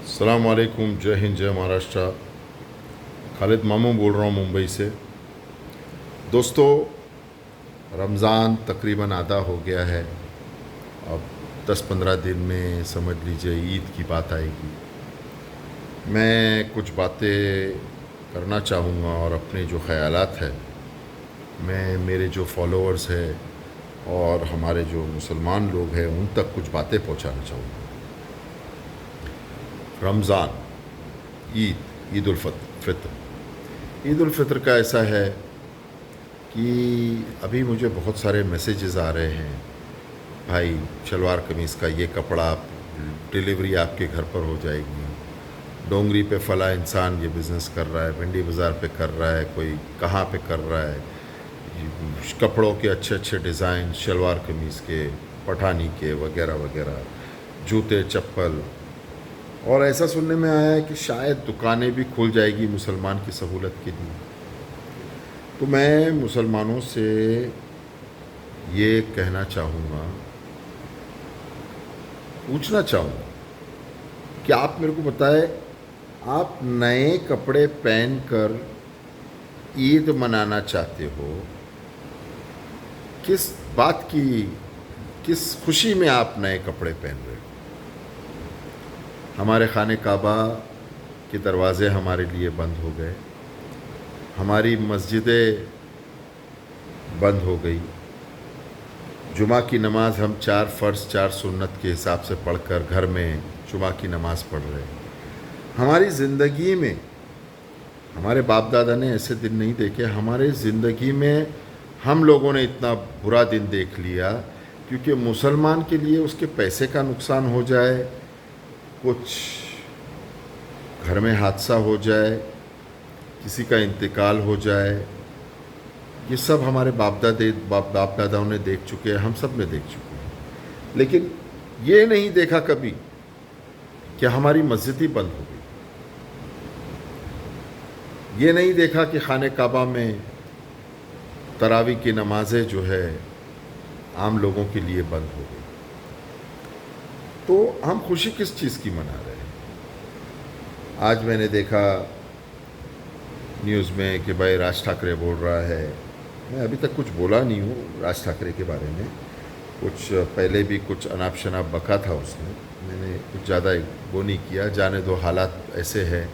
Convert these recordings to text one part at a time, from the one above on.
अस्सलाम वालेकुम, जय हिंद, जय महाराष्ट्र। खालिद मामू बोल रहा हूँ मुंबई से। दोस्तों, रमज़ान तकरीबन आधा हो गया है। अब 10-15 दिन में समझ लीजिए ईद की बात आएगी। मैं कुछ बातें करना चाहूँगा और अपने जो ख़यालात है मैं मेरे जो फॉलोअर्स है और हमारे जो मुसलमान लोग हैं उन तक कुछ बातें पहुँचाना चाहूँगा। रमज़ान, ईद उल फित्र का ऐसा है कि अभी मुझे बहुत सारे मैसेजेस आ रहे हैं, भाई शलवार कमीज़ का ये कपड़ा डिलीवरी आपके घर पर हो जाएगी, डोंगरी पे फ़ला इंसान ये बिज़नेस कर रहा है, भिंडी बाज़ार पे कर रहा है, कोई कहाँ पे कर रहा है, कपड़ों के अच्छे अच्छे डिज़ाइन शलवार कमीज़ के, पठानी के वगैरह वगैरह, जूते चप्पल। और ऐसा सुनने में आया है कि शायद दुकानें भी खुल जाएगी मुसलमान की सहूलत के लिए। तो मैं मुसलमानों से ये कहना चाहूँगा, पूछना चाहूँगा कि आप मेरे को बताएं, आप नए कपड़े पहनकर ईद मनाना चाहते हो, किस बात की, किस खुशी में आप नए कपड़े पहन रहे हो? हमारे खाने काबा के दरवाज़े हमारे लिए बंद हो गए, हमारी मस्जिदें बंद हो गई, जुमा की नमाज़ हम 4 फ़र्ज़ 4 सुन्नत के हिसाब से पढ़कर घर में जुमा की नमाज़ पढ़ रहे हैं। हमारी ज़िंदगी में हमारे बाप दादा ने ऐसे दिन नहीं देखे। हमारे ज़िंदगी में हम लोगों ने इतना बुरा दिन देख लिया क्योंकि मुसलमान के लिए उसके पैसे का नुकसान हो जाए, कुछ घर में हादसा हो जाए, किसी का इंतकाल हो जाए, ये सब हमारे बाप दादाओं ने देख चुके हैं, हम सब ने देख चुके हैं। लेकिन ये नहीं देखा कभी कि हमारी मस्जिद ही बंद हो गई। ये नहीं देखा कि खाने काबा में तरावी की नमाज़ें जो है आम लोगों के लिए बंद हो गई। तो हम खुशी किस चीज़ की मना रहे हैं? आज मैंने देखा न्यूज़ में कि भाई राज ठाकरे बोल रहा है, मैं अभी तक कुछ बोला नहीं हूँ राज ठाकरे के बारे में, कुछ पहले भी कुछ अनाप शनाप बका था उसने, मैंने कुछ ज़्यादा वो नहीं किया। जाने दो, हालात ऐसे हैं,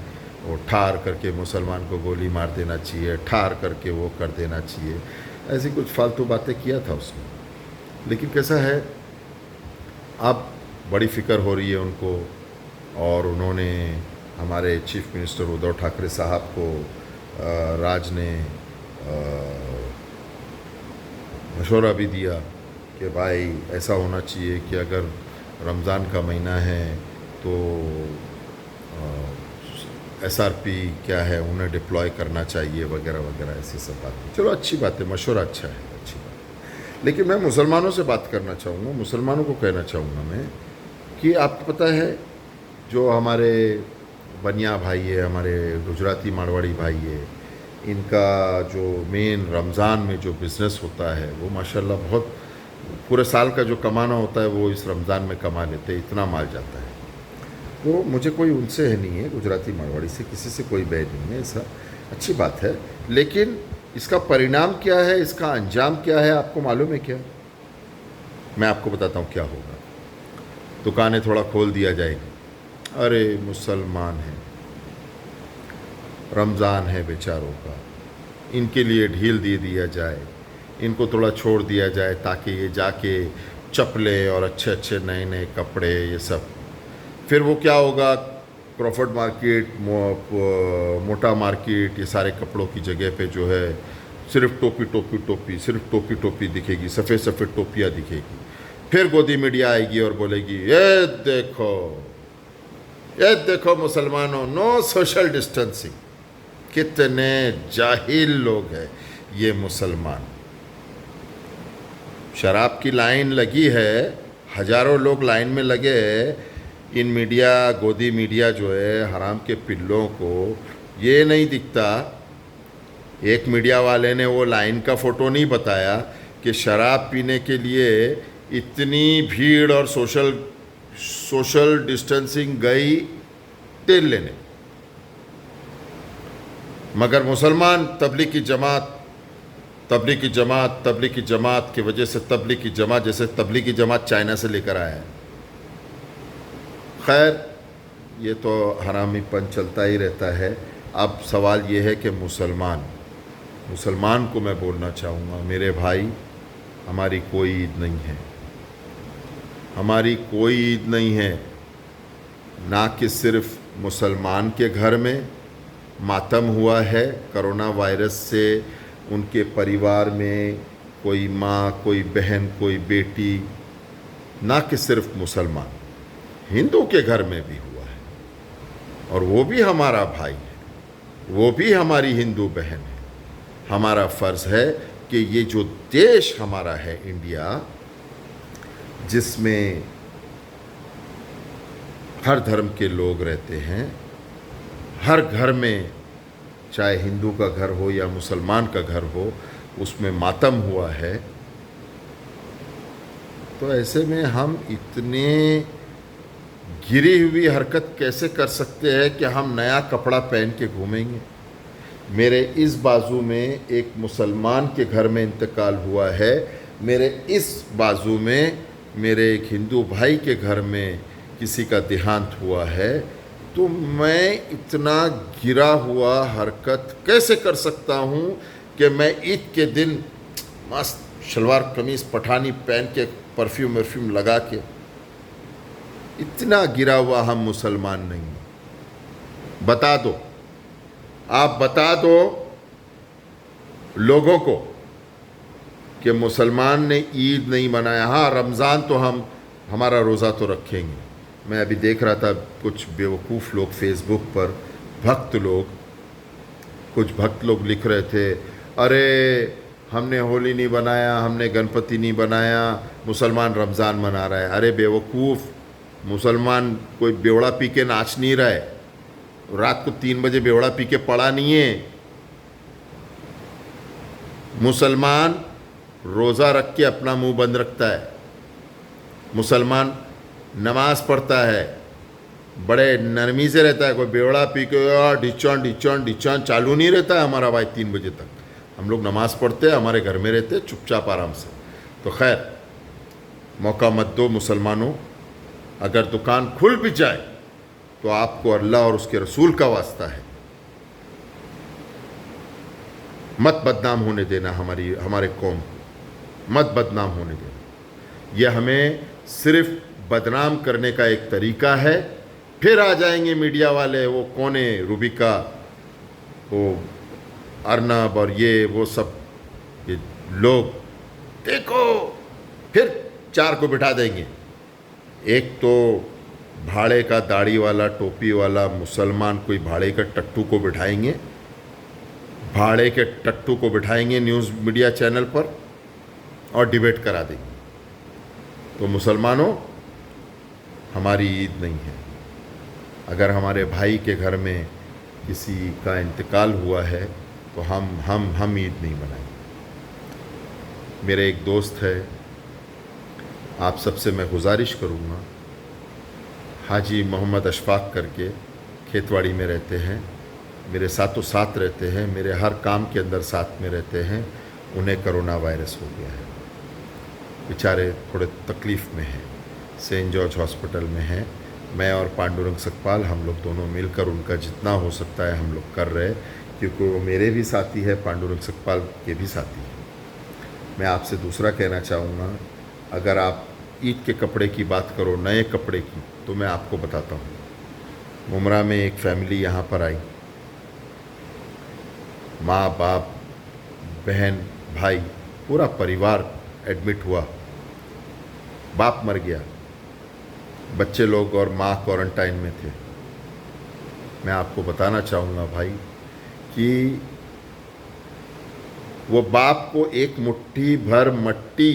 वो ठार करके मुसलमान को गोली मार देना चाहिए, ठार करके वो कर देना चाहिए, ऐसी कुछ फालतू बातें किया था उसने। लेकिन कैसा है, अब बड़ी फ़िक्र हो रही है उनको, और उन्होंने हमारे चीफ मिनिस्टर उद्धव ठाकरे साहब को राज ने मशवरा भी दिया कि भाई ऐसा होना चाहिए कि अगर रमज़ान का महीना है तो SRP क्या है उन्हें डिप्लॉय करना चाहिए वगैरह वगैरह, ऐसी सब बातें। चलो अच्छी बात है, मशवरा अच्छा है, अच्छी बात है। लेकिन मैं मुसलमानों से बात करना चाहूँगा, मुसलमानों को कहना चाहूँगा मैं कि आपको पता है जो हमारे बनिया भाई है, हमारे गुजराती मारवाड़ी भाई है, इनका जो मेन रमज़ान में जो बिज़नेस होता है वो माशाल्लाह बहुत, पूरे साल का जो कमाना होता है वो इस रमज़ान में कमा लेते हैं, इतना माल जाता है। तो मुझे कोई उनसे है नहीं है, गुजराती मारवाड़ी से किसी से कोई बैर नहीं है, ऐसा अच्छी बात है। लेकिन इसका परिणाम क्या है, इसका अंजाम क्या है, आपको मालूम है क्या? मैं आपको बताता हूँ क्या होगा। दुकानें थोड़ा खोल दिया जाएगी, अरे मुसलमान हैं, रमज़ान है बेचारों का, इनके लिए ढील दे दिया जाए, इनको थोड़ा छोड़ दिया जाए ताकि ये जाके चप्पलें और अच्छे अच्छे नए नए कपड़े ये सब। फिर वो क्या होगा, क्रॉफर्ड मार्केट, मोटा मार्केट, ये सारे कपड़ों की जगह पे जो है सिर्फ टोपी टोपी टोपी, सिर्फ टोपी टोपी दिखेगी, सफ़ेद सफ़ेद टोपियाँ दिखेगी। फिर गोदी मीडिया आएगी और बोलेगी ये देखो मुसलमानों, नो सोशल डिस्टेंसिंग। कितने जाहिल लोग हैं ये मुसलमान। शराब की लाइन लगी है, हज़ारों लोग लाइन में लगे हैं, इन मीडिया, गोदी मीडिया जो है हराम के पिल्लों को ये नहीं दिखता। एक मीडिया वाले ने वो लाइन का फ़ोटो नहीं बताया कि शराब पीने के लिए इतनी भीड़ और सोशल डिस्टेंसिंग गई तेल लेने। मगर मुसलमान तबलीगी जमात की वजह से तबलीगी जमात, जैसे तबलीगी जमात चाइना से लेकर आया है। खैर, ये तो हरामीपन चलता ही रहता है। अब सवाल ये है कि मुसलमान को मैं बोलना चाहूँगा, मेरे भाई, हमारी कोई ईद नहीं है, हमारी कोई ईद नहीं है। ना कि सिर्फ मुसलमान के घर में मातम हुआ है कोरोना वायरस से, उनके परिवार में कोई माँ, कोई बहन, कोई बेटी, ना कि सिर्फ मुसलमान, हिंदू के घर में भी हुआ है, और वो भी हमारा भाई है, वो भी हमारी हिंदू बहन है। हमारा फ़र्ज़ है कि ये जो देश हमारा है इंडिया, जिसमें हर धर्म के लोग रहते हैं, हर घर में, चाहे हिंदू का घर हो या मुसलमान का घर हो, उसमें मातम हुआ है। तो ऐसे में हम इतने गिरी हुई हरकत कैसे कर सकते हैं कि हम नया कपड़ा पहन के घूमेंगे। मेरे इस बाजू में एक मुसलमान के घर में इंतकाल हुआ है, मेरे इस बाजू में मेरे एक हिंदू भाई के घर में किसी का देहांत हुआ है, तो मैं इतना गिरा हुआ हरकत कैसे कर सकता हूँ कि मैं ईद के दिन मस्त शलवार कमीज़ पठानी पहन के परफ्यूम लगा के, इतना गिरा हुआ हम मुसलमान नहीं। बता दो, आप बता दो लोगों को कि मुसलमान ने ईद नहीं मनाया। हाँ, रमज़ान तो हमारा रोज़ा तो रखेंगे। मैं अभी देख रहा था कुछ बेवकूफ़ लोग फेसबुक पर, कुछ भक्त लोग लिख रहे थे, अरे हमने होली नहीं बनाया, हमने गणपति नहीं बनाया, मुसलमान रमज़ान मना रहा है। अरे बेवकूफ़, मुसलमान कोई बेवड़ा पी के नाच नहीं रहा है, रात को 3 बजे बेवड़ा पी के पड़ा नहीं है। मुसलमान रोज़ा रख के अपना मुंह बंद रखता है, मुसलमान नमाज पढ़ता है, बड़े नरमी से रहता है। कोई बेवड़ा पी के ढिचौन चालू नहीं रहता है हमारा भाई 3 बजे तक। हम लोग नमाज पढ़ते हैं, हमारे घर में रहते हैं चुपचाप आराम से। तो खैर, मौका मत दो मुसलमानों। अगर दुकान खुल भी जाए तो आपको अल्लाह और उसके रसूल का वास्ता है, मत बदनाम होने देना हमारे कौम को, मत बदनाम होने देना। यह हमें सिर्फ बदनाम करने का एक तरीका है। फिर आ जाएंगे मीडिया वाले, वो कौन है, रूबिका, वो अर्नब और ये वो सब ये लोग, देखो, फिर 4 को बिठा देंगे। एक तो भाड़े का दाढ़ी वाला, टोपी वाला मुसलमान, कोई भाड़े का टट्टू को बिठाएंगे, भाड़े के टट्टू को बिठाएंगे न्यूज़ मीडिया चैनल पर और डिबेट करा देंगे। तो मुसलमानों, हमारी ईद नहीं है। अगर हमारे भाई के घर में किसी का इंतकाल हुआ है तो हम ईद नहीं मनाएंगे। मेरे एक दोस्त है, आप सबसे मैं गुजारिश करूँगा, हाजी मोहम्मद अशफाक करके खेतवाड़ी में रहते हैं, मेरे साथों साथ रहते हैं, मेरे हर काम के अंदर साथ में रहते हैं। उन्हें कोरोना वायरस हो गया है, बेचारे थोड़े तकलीफ़ में हैं, सेंट जॉर्ज हॉस्पिटल में हैं। मैं और पांडुरंग सकपाल, हम लोग दोनों मिलकर उनका जितना हो सकता है हम लोग कर रहे हैं, क्योंकि वो मेरे भी साथी है, पांडुरंग सकपाल के भी साथी हैं। मैं आपसे दूसरा कहना चाहूँगा, अगर आप ईद के कपड़े की बात करो, नए कपड़े की, तो मैं आपको बताता हूँ। मुमरा में एक फैमिली यहाँ पर आई, माँ बाप बहन भाई पूरा परिवार एडमिट हुआ, बाप मर गया, बच्चे लोग और माँ क्वारंटाइन में थे। मैं आपको बताना चाहूँगा भाई कि वो बाप को एक मुट्ठी भर मट्टी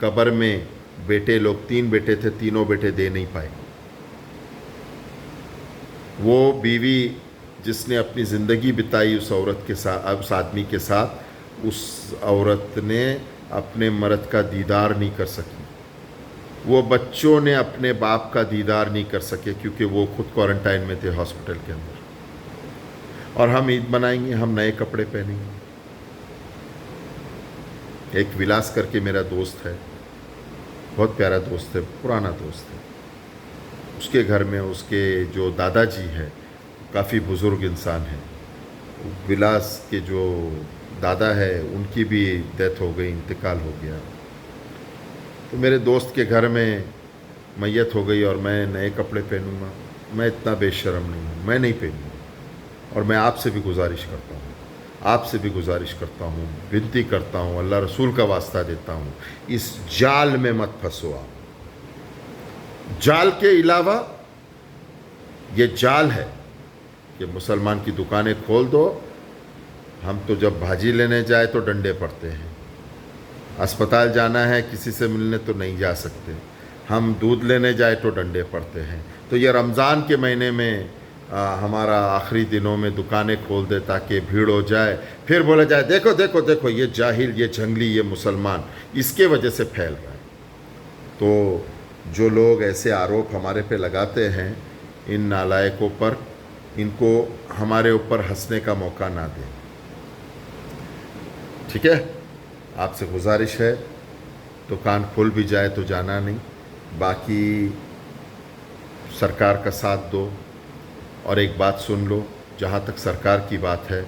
कब्र में बेटे लोग, 3 बेटे थे, तीनों बेटे दे नहीं पाए। वो बीवी जिसने अपनी ज़िंदगी बिताई उस औरत के साथ, उस आदमी के साथ, उस औरत ने अपने मर्द का दीदार नहीं कर सकी। वो बच्चों ने अपने बाप का दीदार नहीं कर सके क्योंकि वो खुद क्वारंटाइन में थे हॉस्पिटल के अंदर। और हम ईद मनाएंगे, हम नए कपड़े पहनेंगे। एक विलास करके मेरा दोस्त है, बहुत प्यारा दोस्त है, पुराना दोस्त है। उसके घर में उसके जो दादाजी है काफ़ी बुज़ुर्ग इंसान है। विलास के जो दादा है उनकी भी डेथ हो गई, इंतकाल हो गया। तो मेरे दोस्त के घर में मैयत हो गई और मैं नए कपड़े पहनूंगा? मैं इतना बेशर्म नहीं हूँ, मैं नहीं पहनूँगा। और मैं आपसे भी गुजारिश करता हूँ, आपसे भी गुजारिश करता हूँ, विनती करता हूँ, अल्लाह रसूल का वास्ता देता हूँ, इस जाल में मत फंसो आप। जाल के अलावा ये जाल है कि मुसलमान की दुकानें खोल दो, हम तो जब भाजी लेने जाए तो डंडे पड़ते हैं, अस्पताल जाना है किसी से मिलने तो नहीं जा सकते, हम दूध लेने जाए तो डंडे पड़ते हैं। तो ये रमज़ान के महीने में हमारा आखिरी दिनों में दुकानें खोल दे ताकि भीड़ हो जाए, फिर बोला जाए देखो देखो देखो ये जाहिल, ये जंगली, ये मुसलमान इसके वजह से फैल रहा है। तो जो लोग ऐसे आरोप हमारे पे लगाते हैं, इन नालायकों पर, इनको हमारे ऊपर हंसने का मौका ना दें, ठीक है? आपसे गुजारिश है, दुकान खुल भी जाए तो जाना नहीं, बाकी सरकार का साथ दो। और एक बात सुन लो, जहाँ तक सरकार की बात है,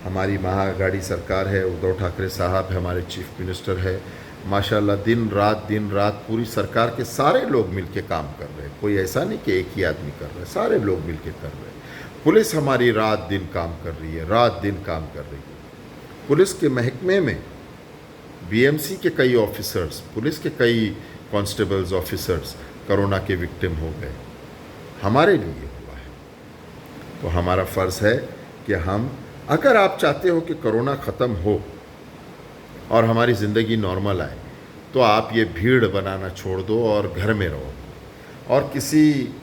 हमारी महाआघाड़ी सरकार है, उद्धव ठाकरे साहब है, हमारे चीफ मिनिस्टर है, माशाल्लाह दिन रात पूरी सरकार के सारे लोग मिलके काम कर रहे हैं। कोई ऐसा नहीं कि एक ही आदमी कर रहा है, सारे लोग मिलके कर रहे हैं। पुलिस हमारी रात दिन काम कर रही है, रात दिन काम कर रही है। पुलिस के महकमे में बीएमसी के कई ऑफिसर्स, पुलिस के कई कांस्टेबल्स ऑफिसर्स कोरोना के विक्टिम हो गए, हमारे लिए हुआ है। तो हमारा फ़र्ज़ है कि हम, अगर आप चाहते हो कि कोरोना ख़त्म हो और हमारी ज़िंदगी नॉर्मल आए, तो आप ये भीड़ बनाना छोड़ दो और घर में रहो। और किसी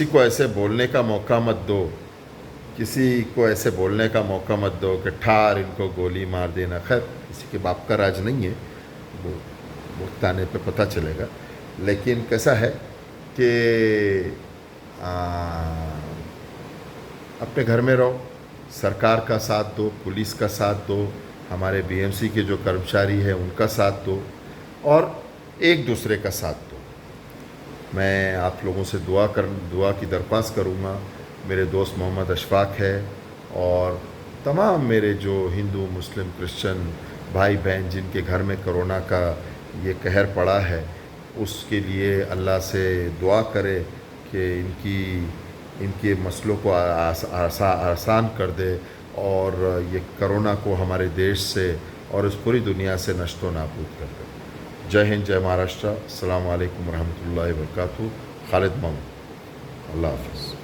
को ऐसे बोलने का मौका मत दो, किसी को ऐसे बोलने का मौका मत दो कि ठार इनको गोली मार देना। खैर किसी के बाप का राज नहीं है, वो वक्त आने पे पता चलेगा। लेकिन कैसा है कि अपने घर में रहो, सरकार का साथ दो, पुलिस का साथ दो, हमारे बीएमसी के जो कर्मचारी हैं उनका साथ दो और एक दूसरे का साथ दो। मैं आप लोगों से दुआ की दरख्वास्त करूँगा। मेरे दोस्त मोहम्मद अशफाक है और तमाम मेरे जो हिंदू मुस्लिम क्रिश्चियन भाई बहन जिनके घर में कोरोना का ये कहर पड़ा है, उसके लिए अल्लाह से दुआ करे कि इनके मसलों को आसान कर दे और ये कोरोना को हमारे देश से और इस पूरी दुनिया से नष्टो नाबूद कर दे। जय हिंद, जय महाराष्ट्र। अस्सलाम वालेकुम रहमतुल्लाहि व बरकातहू। खालिद मोहम्मद, अल्लाह हाफ़िज़।